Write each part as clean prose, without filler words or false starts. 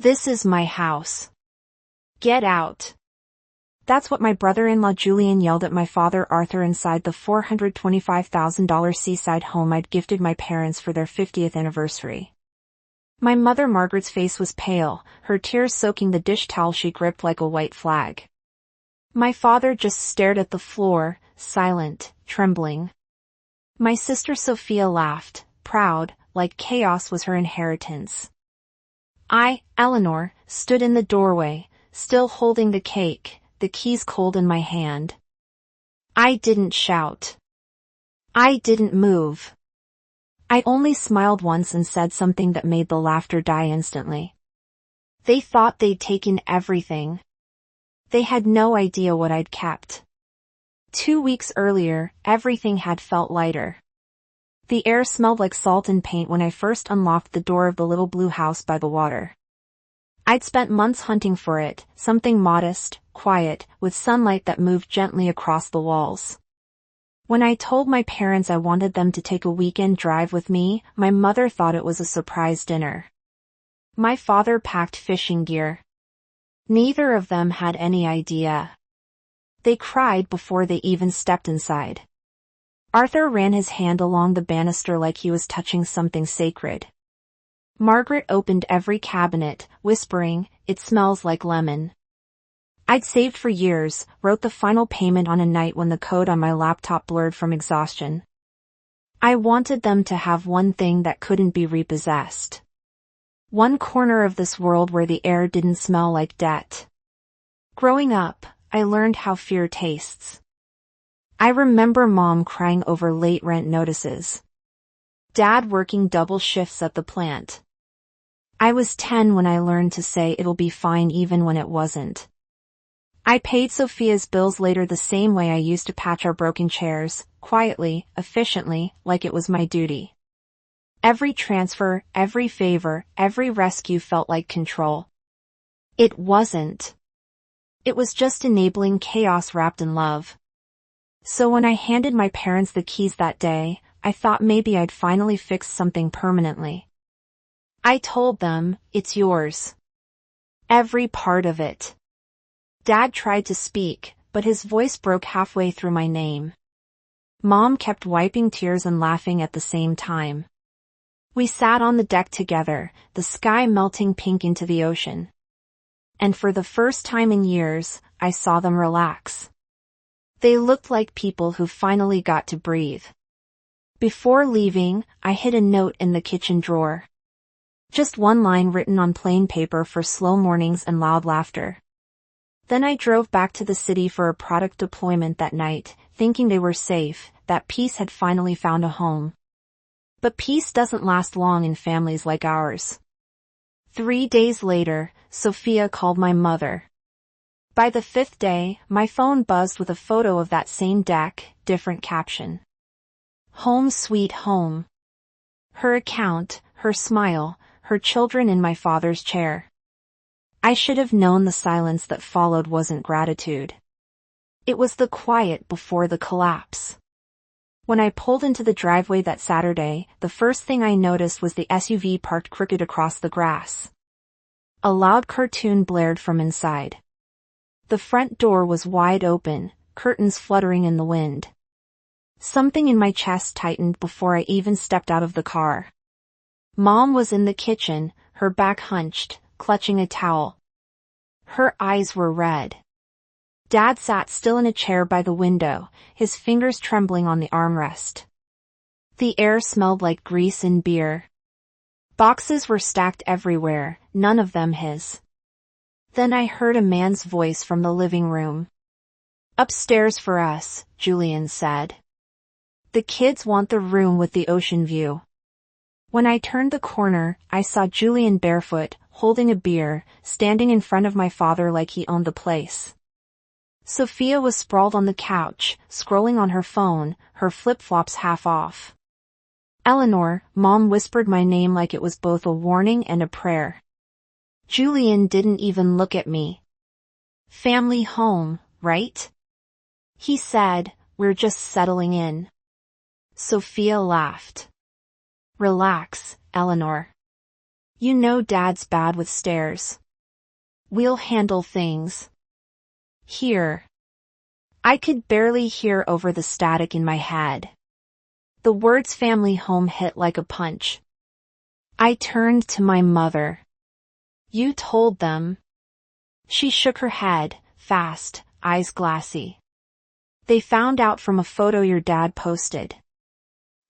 This is my house. Get out. That's what my brother-in-law Julian yelled at my father Arthur inside the $425,000 Seaside home I'd gifted my parents for their 50th anniversary. My mother Margaret's face was pale, her tears soaking the dish towel she gripped like a white flag. My father just stared at the floor, silent, trembling. My sister Sophia laughed, proud, like chaos was her inheritance. I, Eleanor, stood in the doorway, still holding the cake, the keys cold in my hand. I didn't shout. I didn't move. I only smiled once and said something that made the laughter die instantly. They thought they'd taken everything. They had no idea what I'd kept. 2 weeks earlier, everything had felt lighter. The air smelled like salt and paint when I first unlocked the door of the little blue house by the water. I'd spent months hunting for it, something modest, quiet, with sunlight that moved gently across the walls. When I told my parents I wanted them to take a weekend drive with me, my mother thought it was a surprise dinner. My father packed fishing gear. Neither of them had any idea. They cried before they even stepped inside. Arthur ran his hand along the banister like he was touching something sacred. Margaret opened every cabinet, whispering, "It smells like lemon." I'd saved for years, wrote the final payment on a night when the code on my laptop blurred from exhaustion. I wanted them to have one thing that couldn't be repossessed. One corner of this world where the air didn't smell like debt. Growing up, I learned how fear tastes. I remember Mom crying over late rent notices. Dad working double shifts at the plant. I was 10 when I learned to say it'll be fine even when it wasn't. I paid Sophia's bills later the same way I used to patch our broken chairs, quietly, efficiently, like it was my duty. Every transfer, every favor, every rescue felt like control. It wasn't. It was just enabling chaos wrapped in love. So when I handed my parents the keys that day, I thought maybe I'd finally fixed something permanently. I told them, "It's yours. Every part of it." Dad tried to speak, but his voice broke halfway through my name. Mom kept wiping tears and laughing at the same time. We sat on the deck together, the sky melting pink into the ocean. And for the first time in years, I saw them relax. They looked like people who finally got to breathe. Before leaving, I hid a note in the kitchen drawer. Just one line written on plain paper for slow mornings and loud laughter. Then I drove back to the city for a product deployment that night, thinking they were safe, that peace had finally found a home. But peace doesn't last long in families like ours. 3 days later, Sophia called my mother. By the 5th day, my phone buzzed with a photo of that same deck, different caption. Home sweet home. Her account, her smile, her children in my father's chair. I should have known the silence that followed wasn't gratitude. It was the quiet before the collapse. When I pulled into the driveway that Saturday, the first thing I noticed was the SUV parked crooked across the grass. A loud cartoon blared from inside. The front door was wide open, curtains fluttering in the wind. Something in my chest tightened before I even stepped out of the car. Mom was in the kitchen, her back hunched, clutching a towel. Her eyes were red. Dad sat still in a chair by the window, his fingers trembling on the armrest. The air smelled like grease and beer. Boxes were stacked everywhere, none of them his. Then I heard a man's voice from the living room. "Upstairs for us," Julian said. "The kids want the room with the ocean view." When I turned the corner, I saw Julian barefoot, holding a beer, standing in front of my father like he owned the place. Sophia was sprawled on the couch, scrolling on her phone, her flip-flops half off. "Eleanor," Mom whispered my name like it was both a warning and a prayer. Julian didn't even look at me. "Family home, right?" He said, "We're just settling in." Sophia laughed. "Relax, Eleanor. You know Dad's bad with stairs. We'll handle things. Here. I could barely hear over the static in my head. The words family home hit like a punch. I turned to my mother. You told them. She shook her head, fast, eyes glassy. They found out from a photo your dad posted.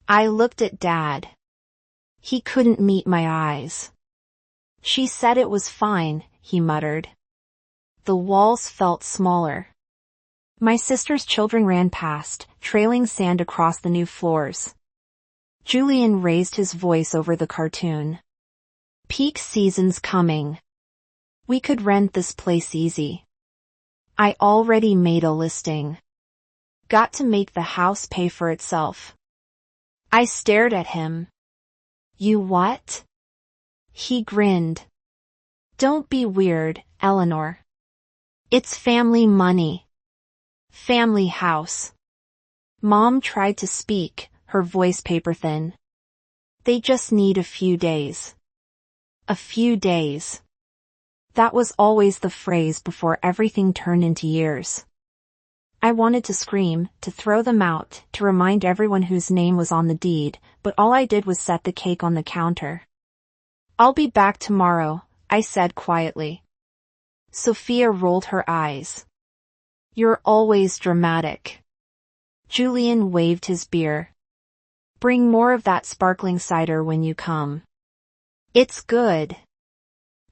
I looked at Dad. He couldn't meet my eyes. She said it was fine, he muttered. The walls felt smaller. My sister's children ran past, trailing sand across the new floors. Julian raised his voice over the cartoon. Peak season's coming. We could rent this place easy. I already made a listing. Got to make the house pay for itself. I stared at him. You what? He grinned. Don't be weird, Eleanor. It's family money. Family house. Mom tried to speak, her voice paper thin. They just need a few days. A few days. That was always the phrase before everything turned into years. I wanted to scream, to throw them out, to remind everyone whose name was on the deed, but all I did was set the cake on the counter. I'll be back tomorrow, I said quietly. Sophia rolled her eyes. You're always dramatic. Julian waved his beer. Bring more of that sparkling cider when you come. It's good.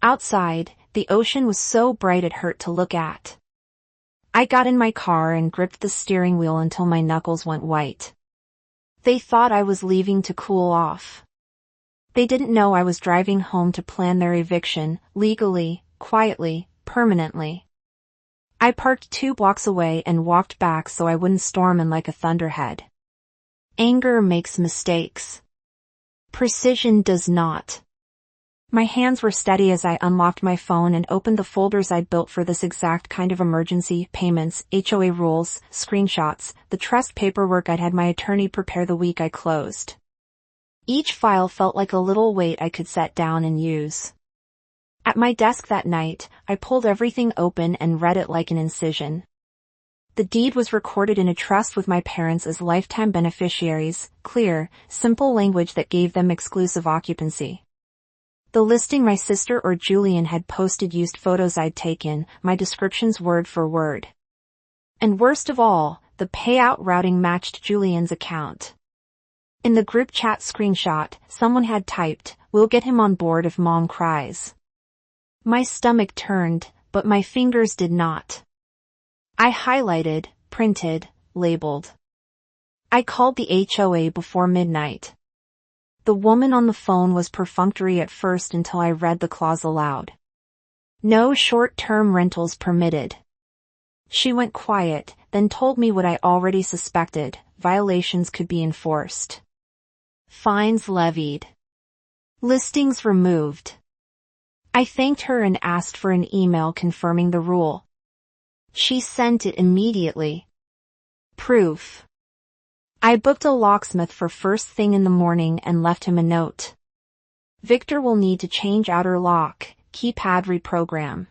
Outside, the ocean was so bright it hurt to look at. I got in my car and gripped the steering wheel until my knuckles went white. They thought I was leaving to cool off. They didn't know I was driving home to plan their eviction, legally, quietly, permanently. I parked 2 blocks away and walked back so I wouldn't storm in like a thunderhead. Anger makes mistakes. Precision does not. My hands were steady as I unlocked my phone and opened the folders I'd built for this exact kind of emergency: payments, HOA rules, screenshots, the trust paperwork I'd had my attorney prepare the week I closed. Each file felt like a little weight I could set down and use. At my desk that night, I pulled everything open and read it like an incision. The deed was recorded in a trust with my parents as lifetime beneficiaries, clear, simple language that gave them exclusive occupancy. The listing my sister or Julian had posted used photos I'd taken, my descriptions word for word. And worst of all, the payout routing matched Julian's account. In the group chat screenshot, someone had typed, "We'll get him on board if Mom cries." My stomach turned, but my fingers did not. I highlighted, printed, labeled. I called the HOA before midnight. The woman on the phone was perfunctory at first until I read the clause aloud. No short-term rentals permitted. She went quiet, then told me what I already suspected: violations could be enforced. Fines levied. Listings removed. I thanked her and asked for an email confirming the rule. She sent it immediately. Proof. I booked a locksmith for first thing in the morning and left him a note. Victor will need to change outer lock, keypad reprogram.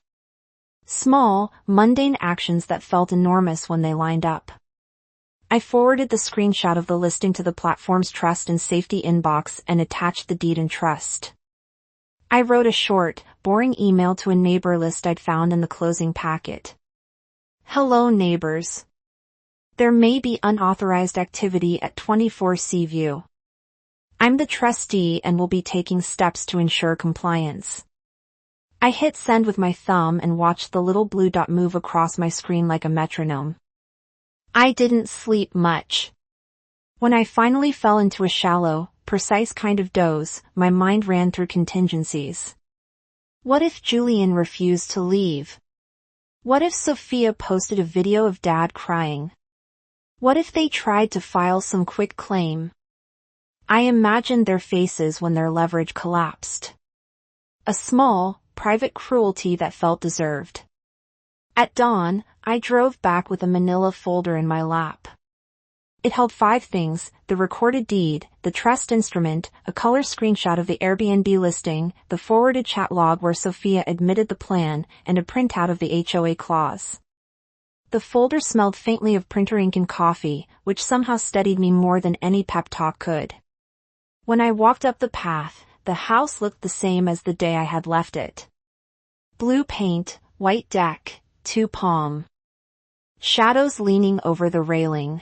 Small, mundane actions that felt enormous when they lined up. I forwarded the screenshot of the listing to the platform's trust and safety inbox and attached the deed and trust. I wrote a short, boring email to a neighbor list I'd found in the closing packet. Hello neighbors. There may be unauthorized activity at 24 Seaview. I'm the trustee and will be taking steps to ensure compliance. I hit send with my thumb and watched the little blue dot move across my screen like a metronome. I didn't sleep much. When I finally fell into a shallow, precise kind of doze, my mind ran through contingencies. What if Julian refused to leave? What if Sophia posted a video of Dad crying? What if they tried to file some quick claim? I imagined their faces when their leverage collapsed. A small, private cruelty that felt deserved. At dawn, I drove back with a manila folder in my lap. It held 5 things: the recorded deed, the trust instrument, a color screenshot of the Airbnb listing, the forwarded chat log where Sophia admitted the plan, and a printout of the HOA clause. The folder smelled faintly of printer ink and coffee, which somehow steadied me more than any pep talk could. When I walked up the path, the house looked the same as the day I had left it. Blue paint, white deck, 2 palm. Shadows leaning over the railing.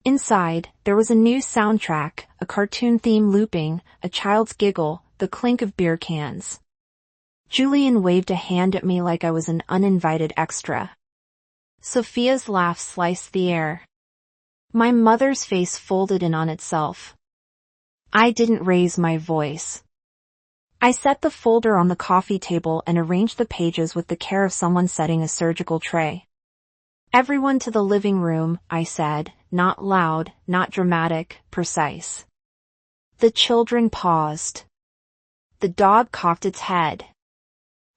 Inside, there was a new soundtrack, a cartoon theme looping, a child's giggle, the clink of beer cans. Julian waved a hand at me like I was an uninvited extra. Sophia's laugh sliced the air. My mother's face folded in on itself. I didn't raise my voice. I set the folder on the coffee table and arranged the pages with the care of someone setting a surgical tray. Everyone to the living room, I said, not loud, not dramatic, precise. The children paused. The dog cocked its head.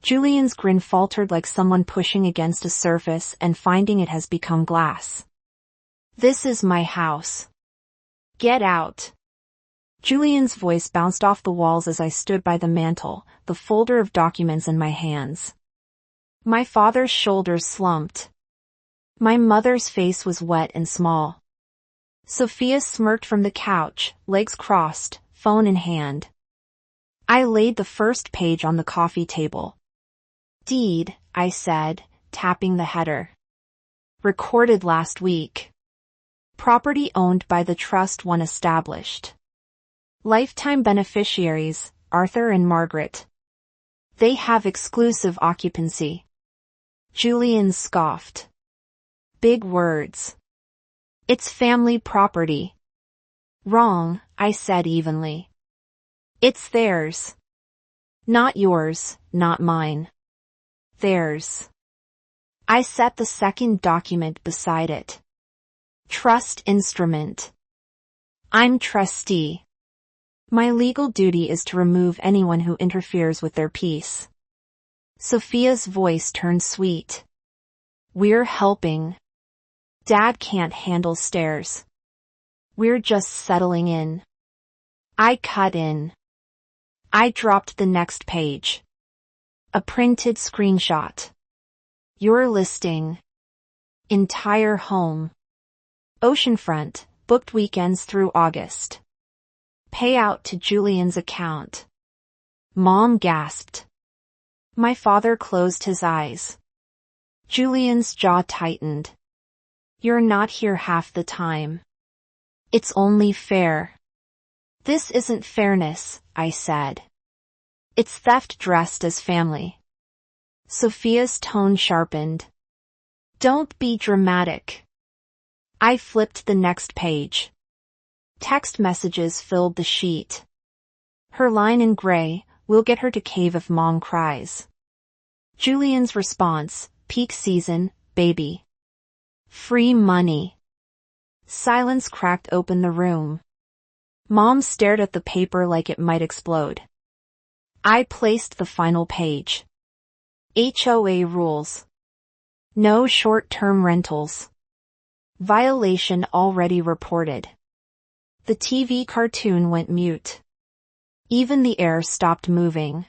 Julian's grin faltered like someone pushing against a surface and finding it has become glass. This is my house. Get out. Julian's voice bounced off the walls as I stood by the mantel, the folder of documents in my hands. My father's shoulders slumped. My mother's face was wet and small. Sophia smirked from the couch, legs crossed, phone in hand. I laid the first page on the coffee table. Deed, I said, tapping the header. Recorded last week. Property owned by the trust one established. Lifetime beneficiaries, Arthur and Margaret. They have exclusive occupancy. Julian scoffed. Big words. It's family property. Wrong, I said evenly. It's theirs. Not yours, not mine. Theirs. I set the second document beside it. Trust instrument. I'm trustee. My legal duty is to remove anyone who interferes with their peace. Sophia's voice turned sweet. We're helping. Dad can't handle stairs. We're just settling in. I cut in. I dropped the next page. A printed screenshot. Your listing. Entire home. Oceanfront, booked weekends through August. Payout to Julian's account. Mom gasped. My father closed his eyes. Julian's jaw tightened. You're not here half the time. It's only fair. This isn't fairness, I said. It's theft dressed as family. Sophia's tone sharpened. Don't be dramatic. I flipped the next page. Text messages filled the sheet. Her line in gray, we'll get her to cave if mom cries. Julian's response, peak season, baby. Free money. Silence cracked open the room. Mom stared at the paper like it might explode. I placed the final page. HOA rules. No short-term rentals. Violation already reported. The TV cartoon went mute. Even the air stopped moving.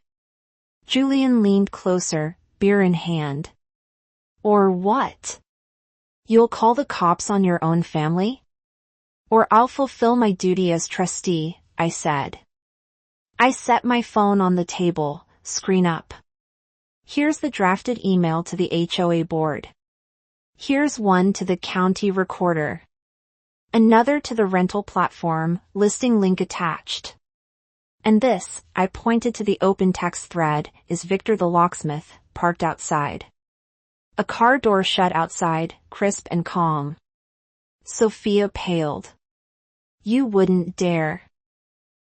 Julian leaned closer, beer in hand. Or what? You'll call the cops on your own family? Or I'll fulfill my duty as trustee, I said. I set my phone on the table, screen up. Here's the drafted email to the HOA board. Here's one to the county recorder. Another to the rental platform, listing link attached. And this, I pointed to the open text thread, is Victor the locksmith, parked outside. A car door shut outside, crisp and calm. Sophia paled. You wouldn't dare.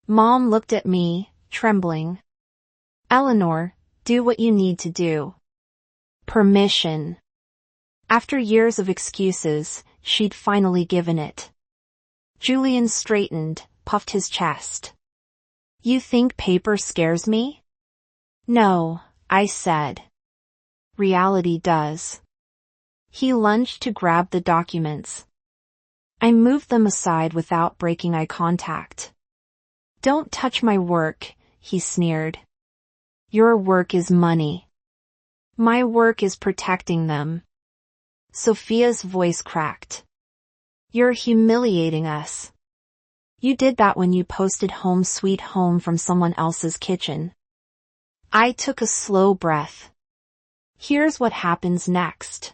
Mom looked at me, trembling. Eleanor, do what you need to do. Permission. After years of excuses, she'd finally given it. Julian straightened, puffed his chest. You think paper scares me? No, I said. Reality does. He lunged to grab the documents. I moved them aside without breaking eye contact. "Don't touch my work," he sneered. "Your work is money. My work is protecting them." Sophia's voice cracked. "You're humiliating us. You did that when you posted Home Sweet Home from someone else's kitchen." I took a slow breath. "Here's what happens next.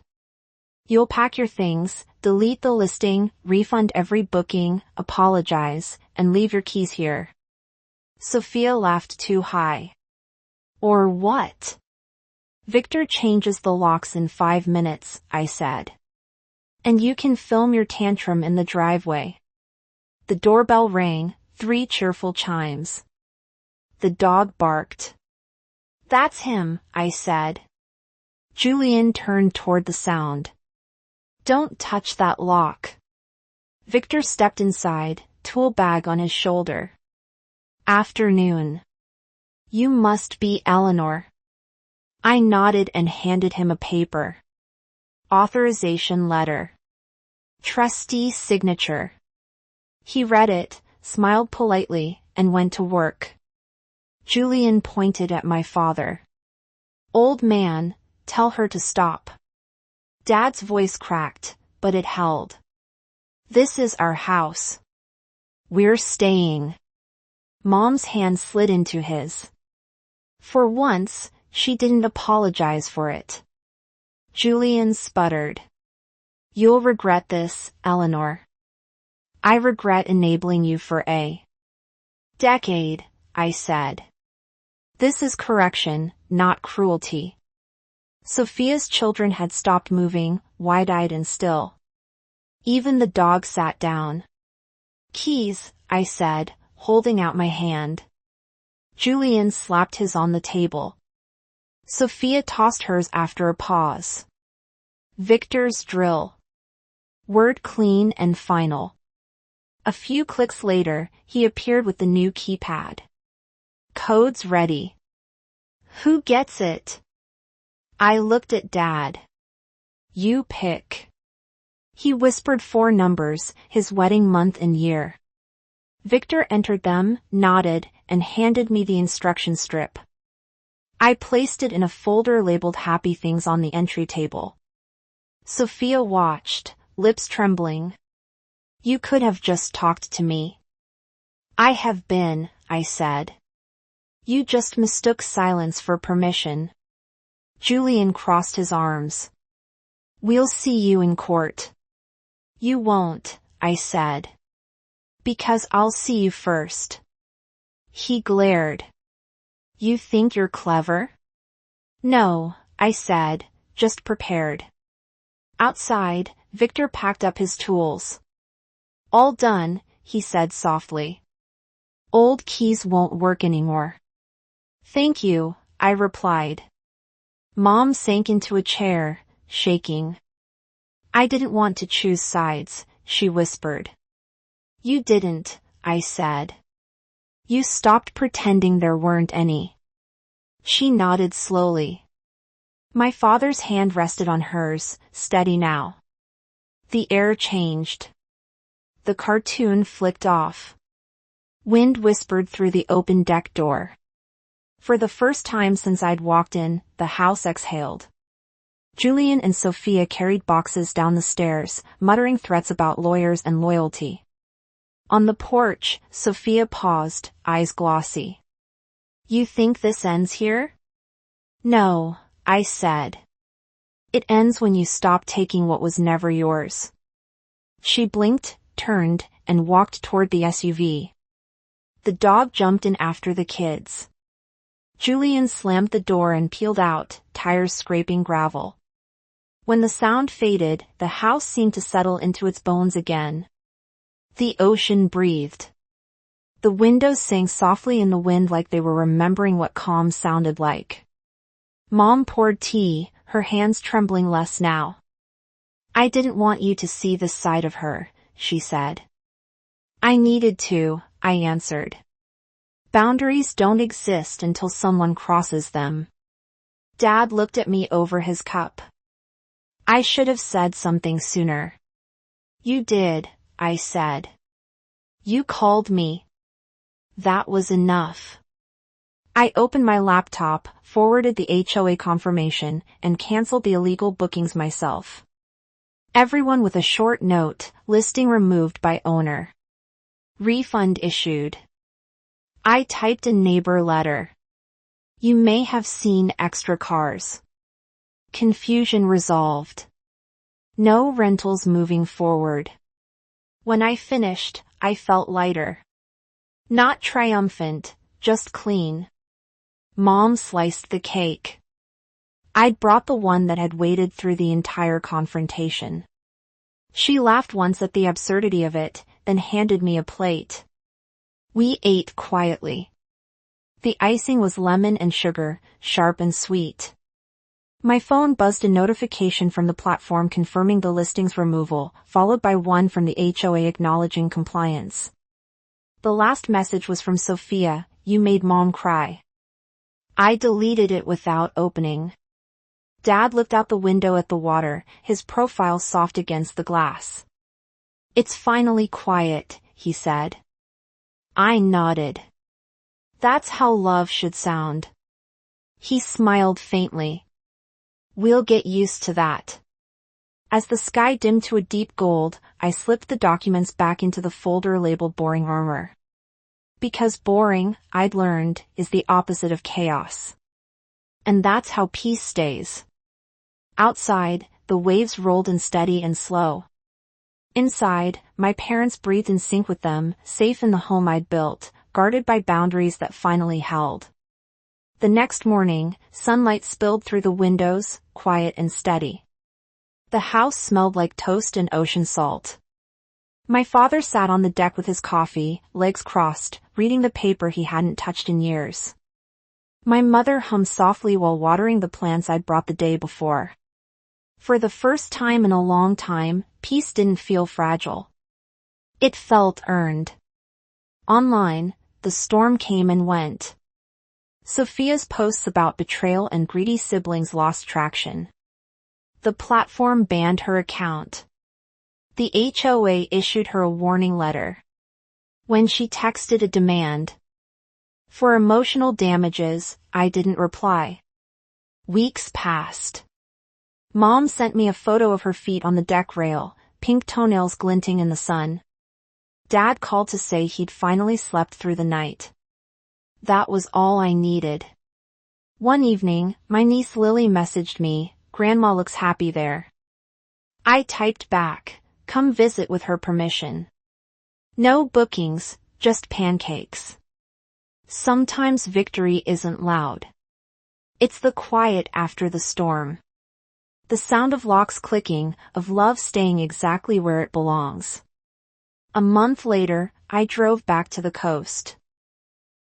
You'll pack your things, delete the listing, refund every booking, apologize, and leave your keys here." Sophia laughed too high. "Or what?" "Victor changes the locks in 5 minutes," I said. "And you can film your tantrum in the driveway." The doorbell rang, 3 cheerful chimes. The dog barked. "That's him," I said. Julian turned toward the sound. "Don't touch that lock." Victor stepped inside, tool bag on his shoulder. "Afternoon. You must be Eleanor." I nodded and handed him a paper. Authorization letter. Trustee signature. He read it, smiled politely, and went to work. Julian pointed at my father. "Old man, tell her to stop." Dad's voice cracked, but it held. "This is our house. We're staying." Mom's hand slid into his. For once, she didn't apologize for it. Julian sputtered. "You'll regret this, Eleanor." "I regret enabling you for a decade," I said. "This is correction, not cruelty." Sophia's children had stopped moving, wide-eyed and still. Even the dog sat down. "Keys," I said, holding out my hand. Julian slapped his on the table. Sophia tossed hers after a pause. Victor's drill. Word clean and final. A few clicks later, he appeared with the new keypad. "Code's ready." "Who gets it?" I looked at Dad. "You pick." He whispered 4 numbers, his wedding month and year. Victor entered them, nodded, and handed me the instruction strip. I placed it in a folder labeled Happy Things on the entry table. Sophia watched, lips trembling. "You could have just talked to me." "I have been," I said. "You just mistook silence for permission." Julian crossed his arms. "We'll see you in court." "You won't," I said. "Because I'll see you first." He glared. "You think you're clever?" "No," I said, just prepared. Outside, Victor packed up his tools. "All done," he said softly. "Old keys won't work anymore." "Thank you," I replied. Mom sank into a chair, shaking. "I didn't want to choose sides," she whispered. "You didn't," I said. "You stopped pretending there weren't any." She nodded slowly. My father's hand rested on hers, steady now. The air changed. The cartoon flicked off. Wind whispered through the open deck door. For the first time since I'd walked in, the house exhaled. Julian and Sophia carried boxes down the stairs, muttering threats about lawyers and loyalty. On the porch, Sophia paused, eyes glossy. "You think this ends here?" "No," I said. "It ends when you stop taking what was never yours." She blinked, turned, and walked toward the SUV. The dog jumped in after the kids. Julian slammed the door and peeled out, tires scraping gravel. When the sound faded, the house seemed to settle into its bones again. The ocean breathed. The windows sang softly in the wind like they were remembering what calm sounded like. Mom poured tea, her hands trembling less now. "I didn't want you to see this side of her," she said. "I needed to," I answered. "Boundaries don't exist until someone crosses them." Dad looked at me over his cup. "I should have said something sooner." "You did," I said. You called me. That was enough. I opened my laptop, forwarded the HOA confirmation, and canceled the illegal bookings myself. Everyone with a short note, listing removed by owner. Refund issued. I typed a neighbor letter. You may have seen extra cars. Confusion resolved. No rentals moving forward. When I finished, I felt lighter. Not triumphant, just clean. Mom sliced the cake. I'd brought the one that had waited through the entire confrontation. She laughed once at the absurdity of it, then handed me a plate. We ate quietly. The icing was lemon and sugar, sharp and sweet. My phone buzzed a notification from the platform confirming the listing's removal, followed by one from the HOA acknowledging compliance. The last message was from Sophia, "You made Mom cry." I deleted it without opening. Dad looked out the window at the water, his profile soft against the glass. It's finally quiet, he said. I nodded. That's how love should sound. He smiled faintly. We'll get used to that. As the sky dimmed to a deep gold, I slipped the documents back into the folder labeled Boring Armor. Because boring, I'd learned, is the opposite of chaos. And that's how peace stays. Outside, the waves rolled in steady and slow. Inside, my parents breathed in sync with them, safe in the home I'd built, guarded by boundaries that finally held. The next morning, sunlight spilled through the windows, quiet and steady. The house smelled like toast and ocean salt. My father sat on the deck with his coffee, legs crossed, reading the paper he hadn't touched in years. My mother hummed softly while watering the plants I'd brought the day before. For the first time in a long time, peace didn't feel fragile. It felt earned. Online, the storm came and went. Sophia's posts about betrayal and greedy siblings lost traction. The platform banned her account. The HOA issued her a warning letter. When she texted a demand for emotional damages, I didn't reply. Weeks passed. Mom sent me a photo of her feet on the deck rail, pink toenails glinting in the sun. Dad called to say he'd finally slept through the night. That was all I needed. One evening, my niece Lily messaged me, "Grandma looks happy there." I typed back, "Come visit with her permission." No bookings, just pancakes. Sometimes victory isn't loud. It's the quiet after the storm. The sound of locks clicking, of love staying exactly where it belongs. A month later, I drove back to the coast.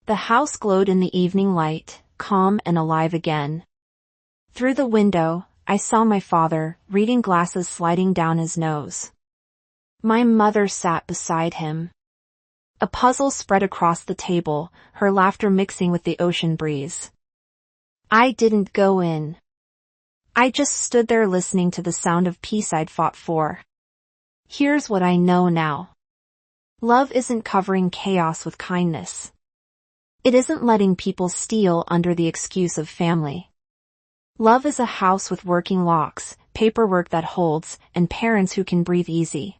The house glowed in the evening light, calm and alive again. Through the window, I saw my father, reading glasses sliding down his nose. My mother sat beside him. A puzzle spread across the table, her laughter mixing with the ocean breeze. I didn't go in. I just stood there listening to the sound of peace I'd fought for. Here's what I know now. Love isn't covering chaos with kindness. It isn't letting people steal under the excuse of family. Love is a house with working locks, paperwork that holds, and parents who can breathe easy.